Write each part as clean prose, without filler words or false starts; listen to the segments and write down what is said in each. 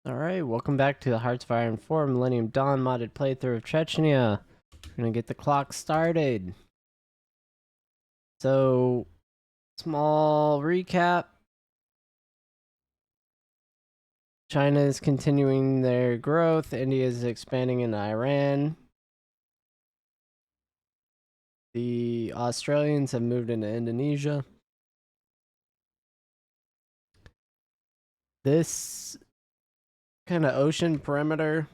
Alright, welcome back to the Hearts of Iron 4 Millennium Dawn modded playthrough of Chechnya. We're gonna get the clock started. So, small recap. China is continuing their growth. India is expanding in Iran. The Australians have moved into Indonesia. This kind of ocean perimeter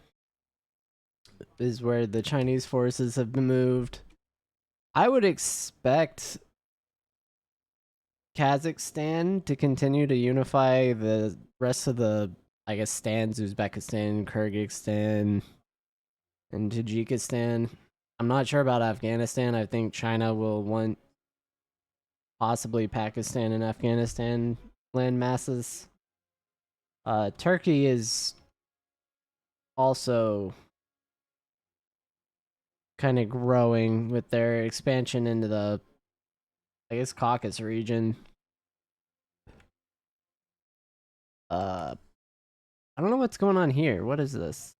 is where the Chinese forces have been moved. I would expect Kazakhstan to continue to unify the rest of the, I guess, stands, Uzbekistan, Kyrgyzstan, and Tajikistan. I'm not sure about Afghanistan. I think China will want possibly Pakistan and Afghanistan land masses. Turkey is also kind of growing with their expansion into the, I guess, Caucasus region. I don't know what's going on here. What is this?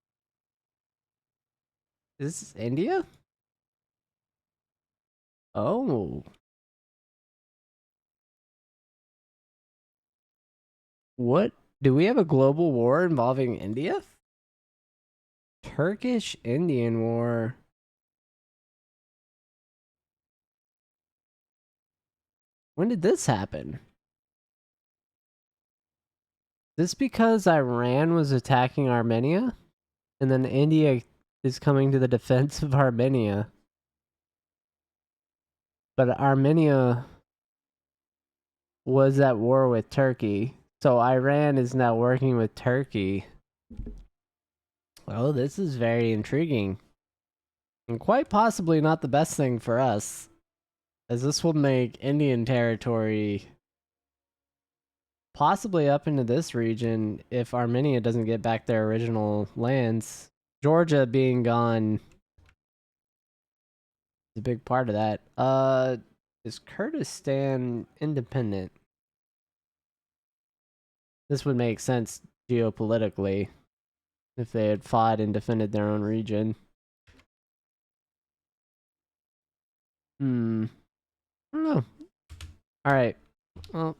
Is this India? Oh. What? Do we have a global war involving India? Turkish Indian War. When did this happen? This because Iran was attacking Armenia? And then India is coming to the defense of Armenia. But Armenia was at war with Turkey. So Iran is now working with Turkey. Oh, this is very intriguing. And quite possibly not the best thing for us, as this will make Indian territory possibly up into this region if Armenia doesn't get back their original lands. Georgia being gone is a big part of that. Is Kurdistan independent? This would make sense geopolitically if they had fought and defended their own region. I don't know. Alright. Well,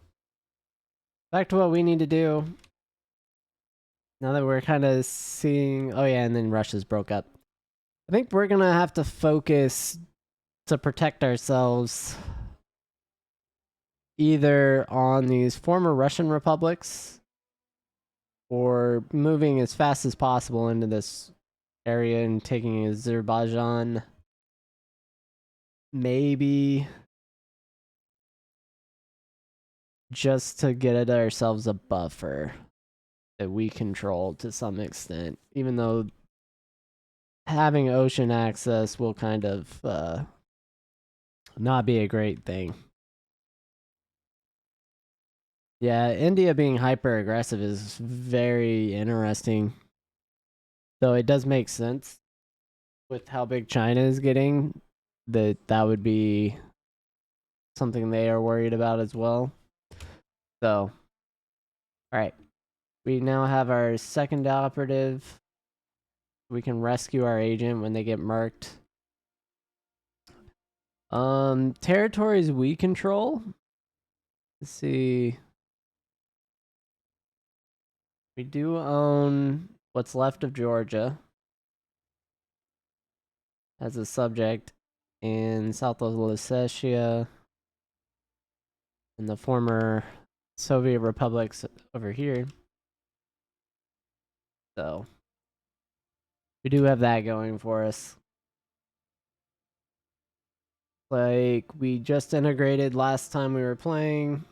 back to what we need to do. Now that we're kind of seeing... Oh yeah, and then Russia's broke up. I think we're gonna have to focus to protect ourselves either on these former Russian republics or moving as fast as possible into this area and taking Azerbaijan. Maybe just to get ourselves a buffer that we control to some extent, even though having ocean access will kind of not be a great thing. Yeah, India being hyper aggressive is very interesting. Though it does make sense with how big China is getting, that would be something they are worried about as well. So, alright. We now have our second operative. We can rescue our agent when they get murked. Territories we control. Let's see. We do own what's left of Georgia as a subject in South Ossetia and the former Soviet republics over here. So we do have that going for us. Like we just integrated last time we were playing.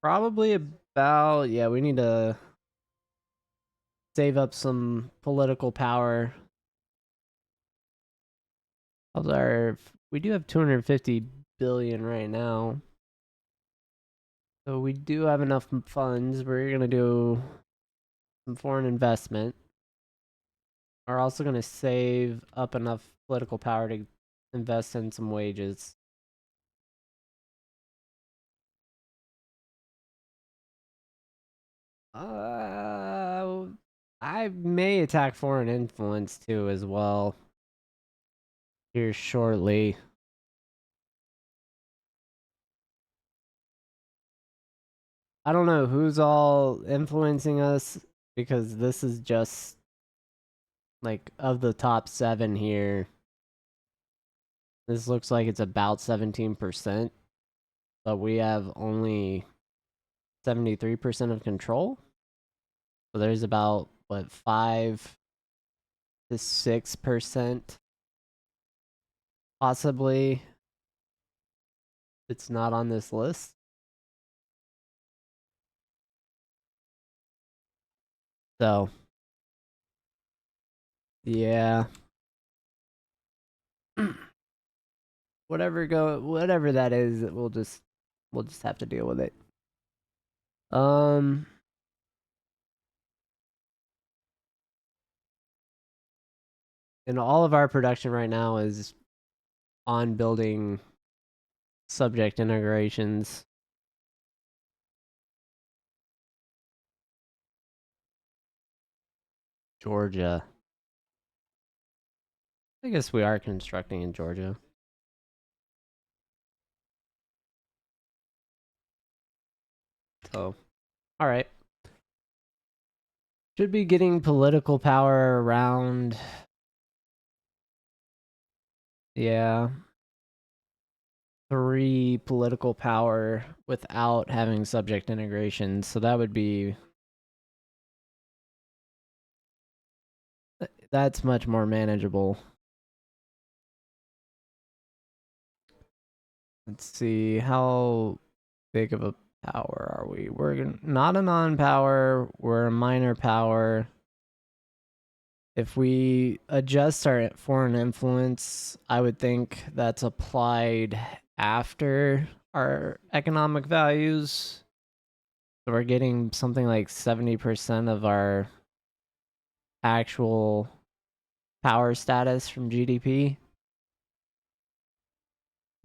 Probably about, yeah, we need to save up some political power. We do have 250 billion right now. So we do have enough funds. We're going to do some foreign investment. We're also going to save up enough political power to invest in some wages. I may attack foreign influence too as well here shortly. I don't know who's all influencing us because this is just like of the top 7 here. This looks like it's about 17%, but we have only 73% of control. So there's about what 5 to 6% possibly it's not on this list. So, yeah. Whatever that is, we'll just have to deal with it. Um and all of our production right now is on building subject integrations. Georgia. I guess we are constructing in Georgia. So, all right. Should be getting political power around. Yeah. 3 political power without having subject integration. So that would be. That's much more manageable. Let's see. How big of a power are we? We're not a non-power. We're a minor power. If we adjust our foreign influence, I would think that's applied after our economic values. So we're getting something like 70% of our actual power status from GDP.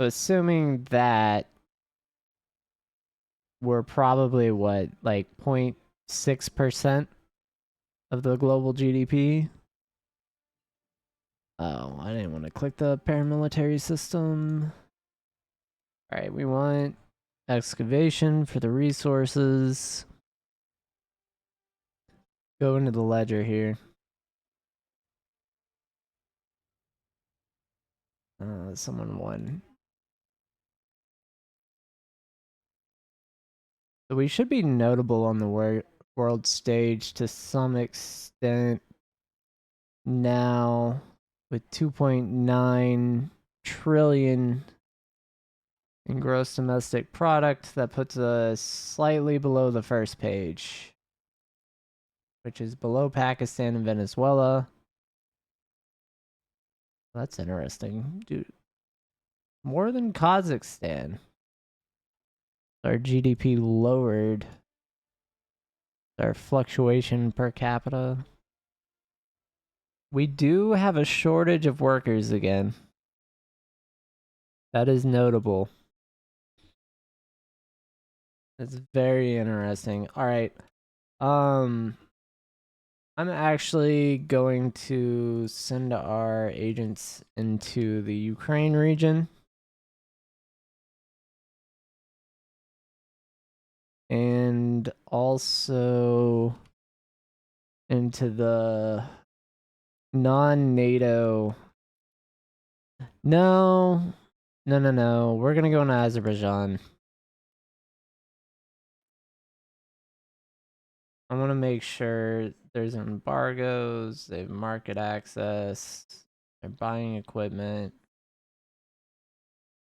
So assuming that we're probably what, like 0.6% of the global GDP. Oh, I didn't want to click the paramilitary system. All right, we want excavation for the resources. Go into the ledger here. Someone won. So we should be notable on the world stage to some extent now with 2.9 trillion in gross domestic product. That puts us slightly below the first page, which is below Pakistan and Venezuela. That's interesting. Dude, more than Kazakhstan. Our GDP lowered. Our fluctuation per capita. We do have a shortage of workers again. That is notable. It's very interesting. All right. I'm actually going to send our agents into the Ukraine region. And also into the non-NATO. No. No. We're going to go into Azerbaijan. I want to make sure there's embargoes, they have market access, they're buying equipment.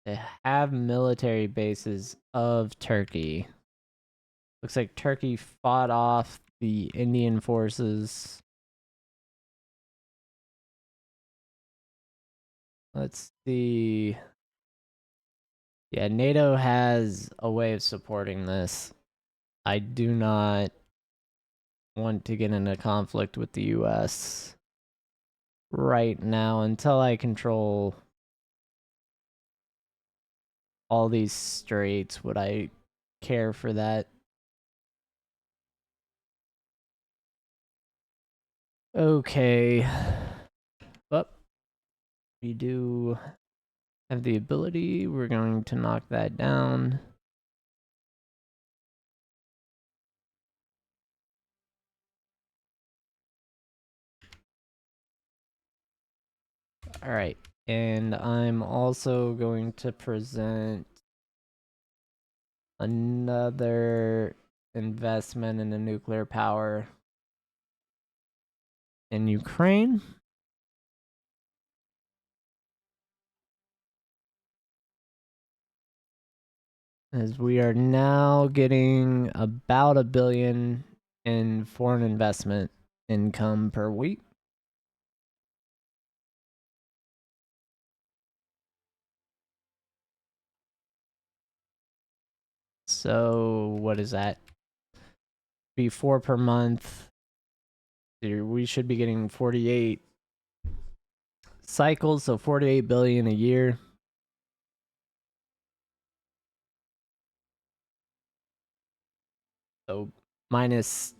They have military bases of Turkey. Looks like Turkey fought off the Indian forces. Let's see. Yeah, NATO has a way of supporting this. I do not want to get into conflict with the US right now until I control all these straits. Would I care for that? Okay. Well, we do have the ability. We're going to knock that down. All right. And I'm also going to present another investment in a nuclear power in Ukraine. As we are now getting about $1 billion in foreign investment income per week. So what is that? Be 4 per month. We should be getting 48 cycles, so 48 billion a year. So minus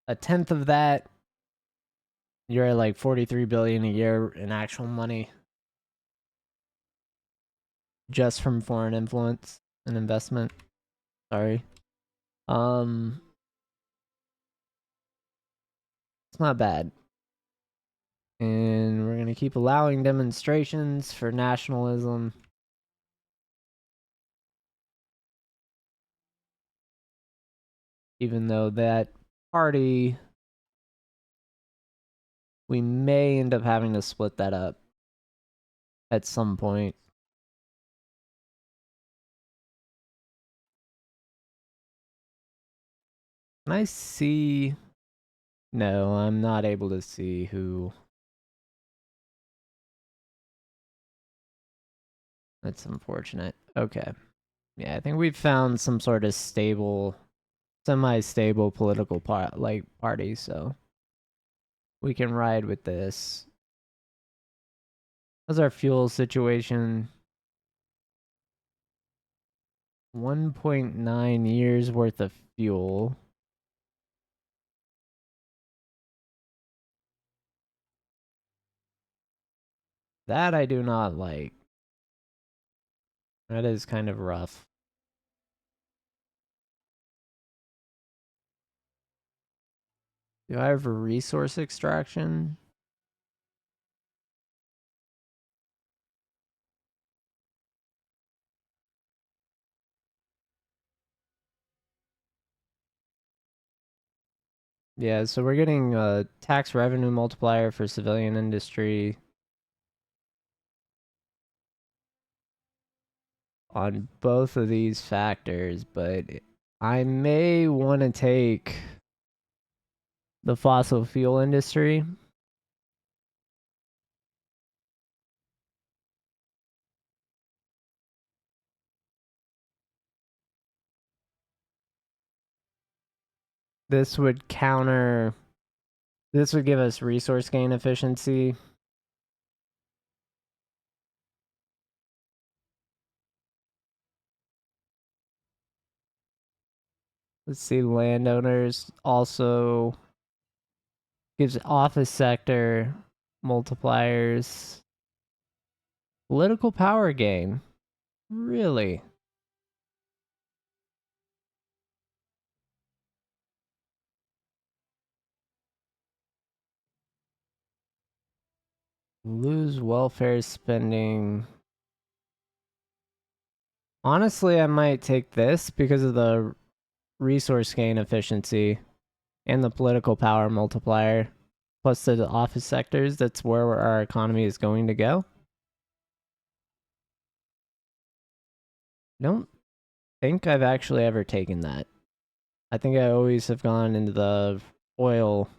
a tenth of that, you're at like 43 billion a year in actual money just from foreign influence and investment. Sorry. It's not bad. And we're going to keep allowing demonstrations for nationalism. Even though that party, we may end up having to split that up at some point. Can I see? No, I'm not able to see who. That's unfortunate. Okay. Yeah, I think we've found some sort of stable, semi-stable political party, so we can ride with this. How's our fuel situation? 1.9 years worth of fuel. That I do not like. That is kind of rough. Do I have a resource extraction? Yeah, so we're getting a tax revenue multiplier for civilian industry on both of these factors, but I may want to take the fossil fuel industry. This would counter, this would give us resource gain efficiency. Let's see, landowners also gives office sector multipliers. Political power gain. Really? Lose welfare spending. Honestly, I might take this because of the resource gain efficiency and the political power multiplier, plus the office sectors. That's where our economy is going to go. I don't think I've actually ever taken that. I think I always have gone into the oil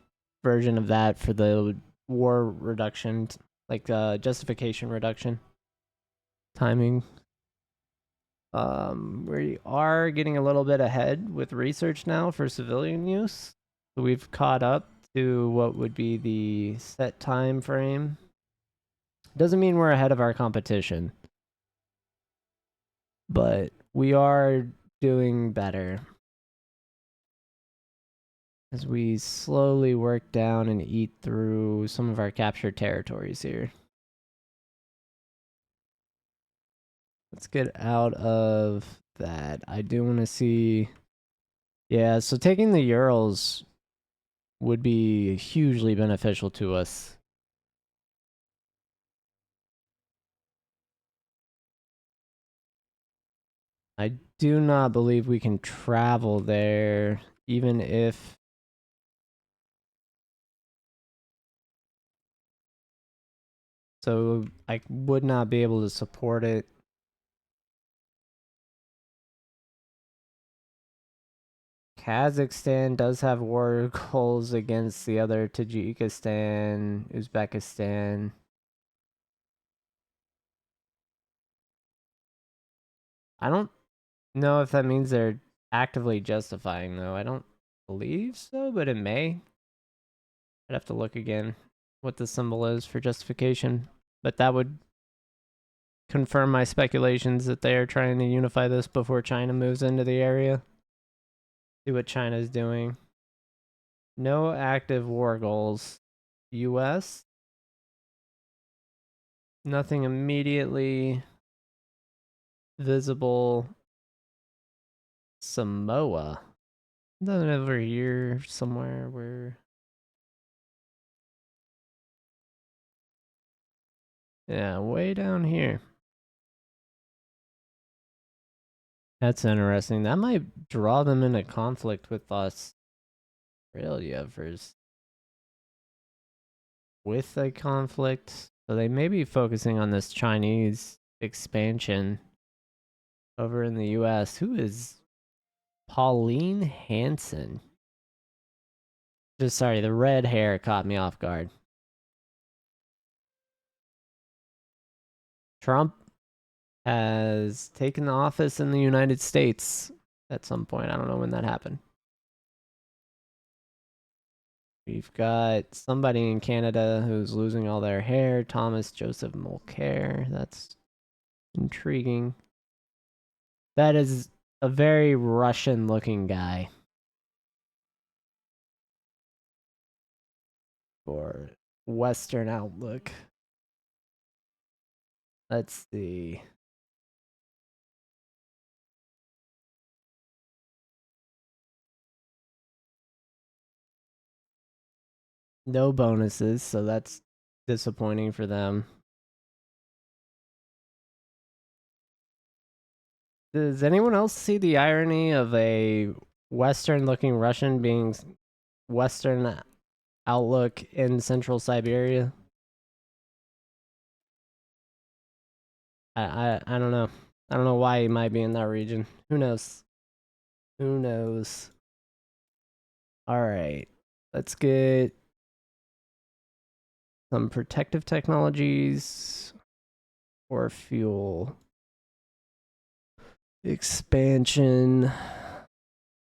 version of that for the war reduction, like justification reduction timing. We are getting a little bit ahead with research now for civilian use. So we've caught up to what would be the set time frame. Doesn't mean we're ahead of our competition, but we are doing better. as we slowly work down and eat through some of our captured territories here. Let's get out of that. I do want to see... Yeah, so taking the Urals would be hugely beneficial to us. I do not believe we can travel there, even if... So I would not be able to support it. Kazakhstan does have war goals against the other Tajikistan, Uzbekistan. I don't know if that means they're actively justifying, though. I don't believe so, but it may. I'd have to look again what the symbol is for justification. But that would confirm my speculations that they are trying to unify this before China moves into the area. See what China's doing. No active war goals. US? Nothing immediately visible. Samoa. Then over here somewhere where... Yeah, way down here. That's interesting. That might draw them into conflict with Australia first. With a conflict. So they may be focusing on this Chinese expansion over in the US. Who is Pauline Hanson? Just sorry, the red hair caught me off guard. Trump has taken office in the United States at some point. I don't know when that happened. We've got somebody in Canada who's losing all their hair. Thomas Joseph Mulcair. That's intriguing. That is a very Russian looking guy. For Western outlook. Let's see. No bonuses, so that's disappointing for them. Does anyone else see the irony of a Western looking Russian being Western outlook in central Siberia? I don't know. I don't know why he might be in that region. Who knows? Who knows? Alright. Let's get some protective technologies or fuel. Expansion.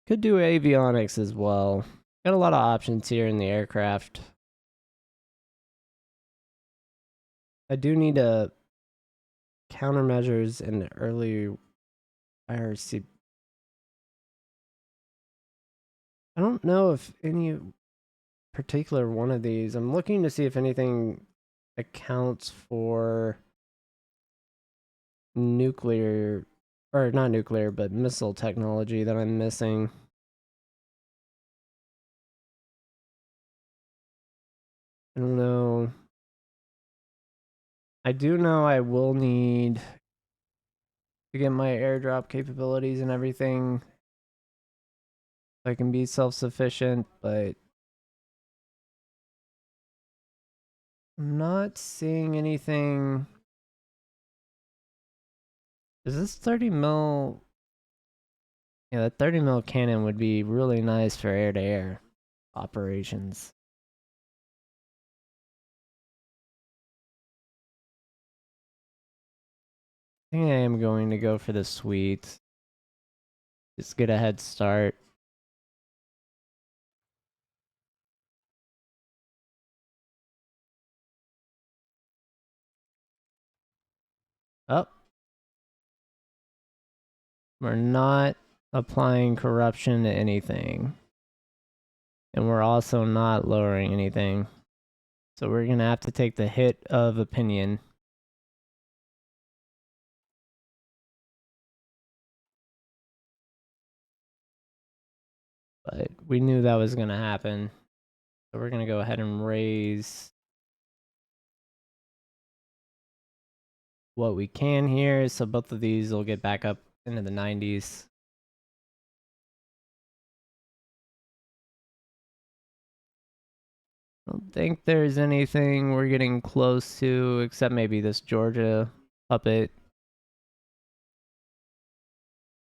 Could do avionics as well. Got a lot of options here in the aircraft. I do need a countermeasures in the early IRC. I don't know if any particular one of these. I'm looking to see if anything accounts for nuclear, or not nuclear, but missile technology that I'm missing. I don't know. I do know I will need to get my airdrop capabilities and everything. So I can be self-sufficient, but I'm not seeing anything. Is this 30 mil? Yeah, that 30 mil cannon would be really nice for air-to-air operations. I think I am going to go for the suite. Just get a head start. Oh. We're not applying corruption to anything. And we're also not lowering anything. So we're going to have to take the hit of opinion. But we knew that was going to happen. So we're going to go ahead and raise what we can here. So both of these will get back up into the 90s. I don't think there's anything we're getting close to except maybe this Georgia puppet.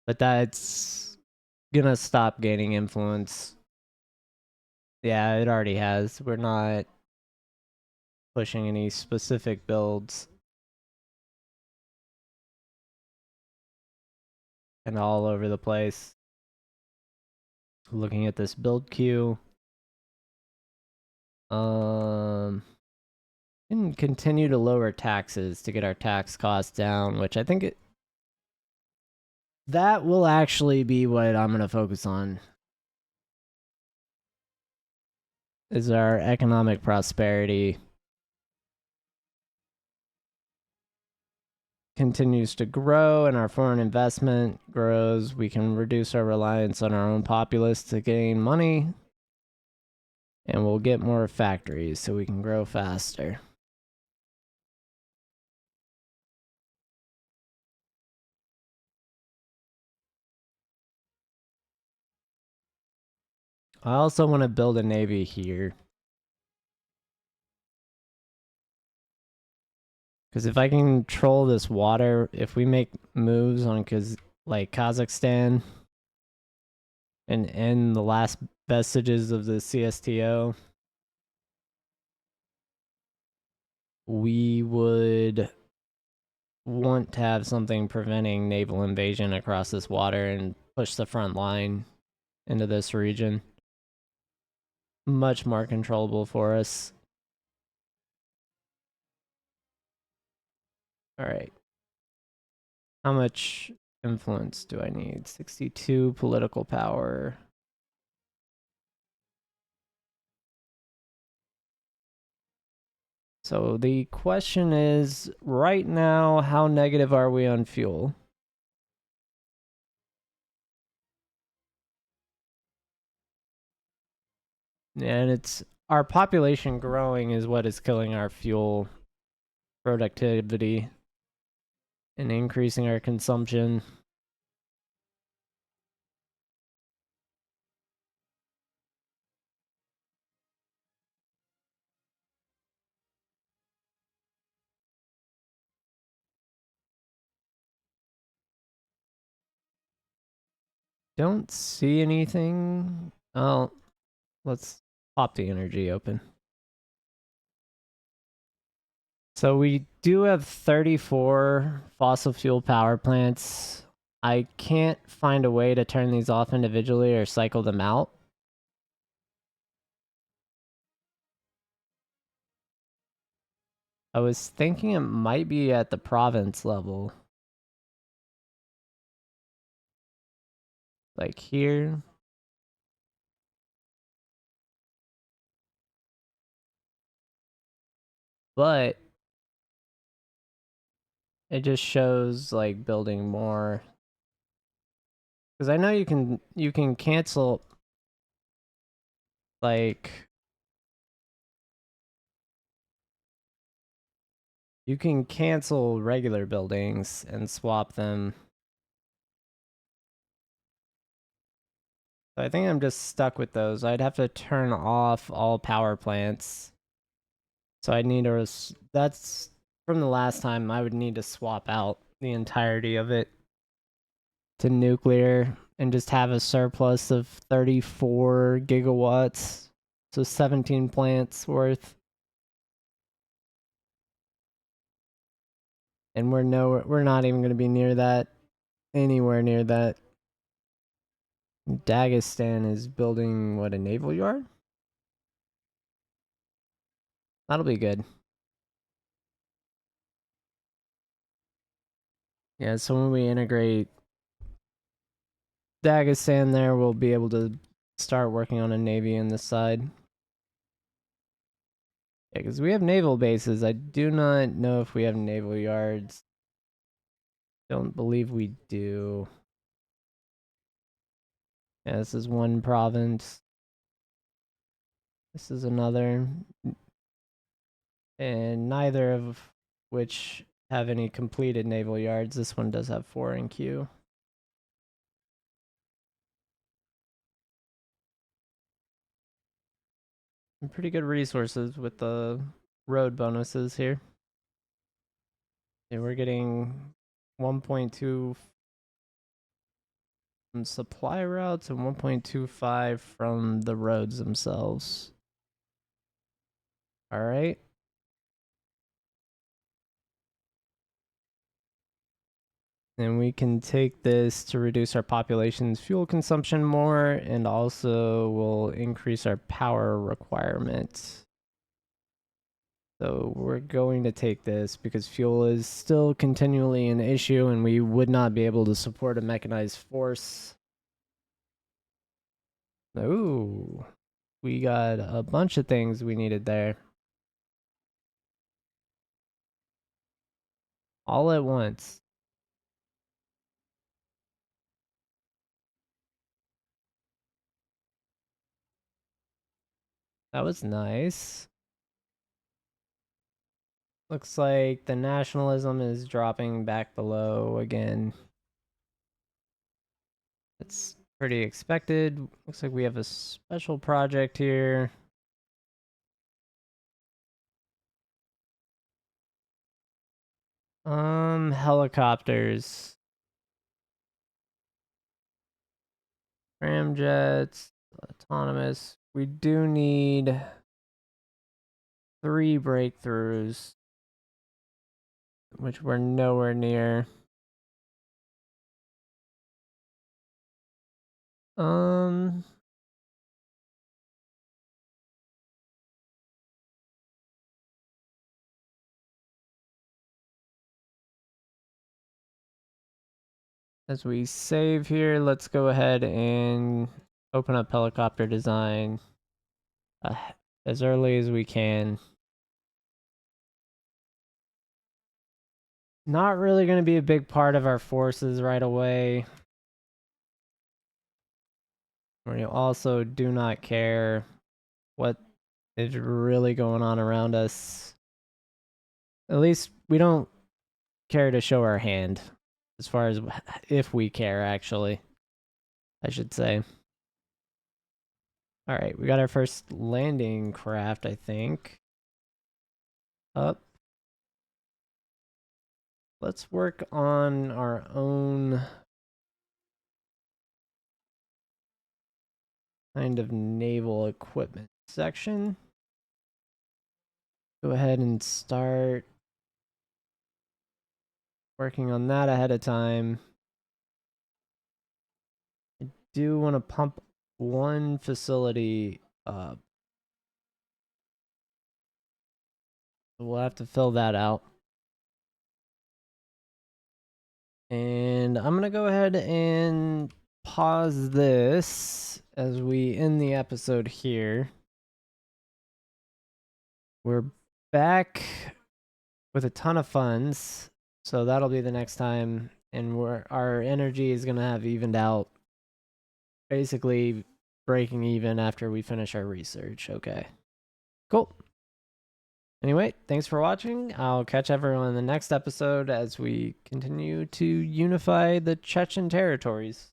But that's gonna stop gaining influence. Yeah, it already has. We're not pushing any specific builds. And all over the place. Looking at this build queue. And continue to lower taxes to get our tax costs down, which I think that will actually be what I'm going to focus on. Is our economic prosperity continues to grow and our foreign investment grows, we can reduce our reliance on our own populace to gain money, and we'll get more factories so we can grow faster. I also want to build a navy here. Because if I can control this water, if we make moves on like Kazakhstan and end the last vestiges of the CSTO, we would want to have something preventing naval invasion across this water and push the front line into this region. Much more controllable for us. All right. How much influence do I need? 62 political power. So the question is, right now, how negative are we on fuel? And it's our population growing is what is killing our fuel productivity and increasing our consumption. Don't see anything. Oh, let's pop the energy open. So we do have 34 fossil fuel power plants. I can't find a way to turn these off individually or cycle them out. I was thinking it might be at the province level. Like here. But it just shows like building more. Because I know you can cancel like you can cancel regular buildings and swap them. So I think I'm just stuck with those. I'd have to turn off all power plants. So I need to, that's from the last time, I would need to swap out the entirety of it to nuclear and just have a surplus of 34 gigawatts. So 17 plants worth. And we're not even going to be near that, anywhere near that. Dagestan is building, what, a naval yard? That'll be good. Yeah, so when we integrate Dagestan there, we'll be able to start working on a navy in this side. Yeah, because we have naval bases. I do not know if we have naval yards. Don't believe we do. Yeah, this is one province. This is another. And neither of which have any completed naval yards. This one does have 4 in queue. Some pretty good resources with the road bonuses here. Yeah, we're getting 1.2 from supply routes and 1.25 from the roads themselves. All right. And we can take this to reduce our population's fuel consumption more, and also will increase our power requirement. So we're going to take this because fuel is still continually an issue, and we would not be able to support a mechanized force. Ooh, we got a bunch of things we needed there. All at once. That was nice. Looks like the nationalism is dropping back below again. It's pretty expected. Looks like we have a special project here. Helicopters. Ramjets. Autonomous. We do need 3 breakthroughs, which we're nowhere near. Um, as we save here, let's go ahead and open up helicopter design as early as we can. Not really going to be a big part of our forces right away. We also do not care what is really going on around us. At least we don't care to show our hand, as far as if we care, actually, I should say. All right, we got our first landing craft, I think. Up. Let's work on our own kind of naval equipment section. Go ahead and start working on that ahead of time. I do want to pump one facility up. We'll have to fill that out. And I'm going to go ahead and pause this as we end the episode here. We're back with a ton of funds, so that'll be the next time. And our energy is going to have evened out, basically breaking even after we finish our research. Okay, cool. Anyway, thanks for watching. I'll catch everyone in the next episode as we continue to unify the Chechen territories.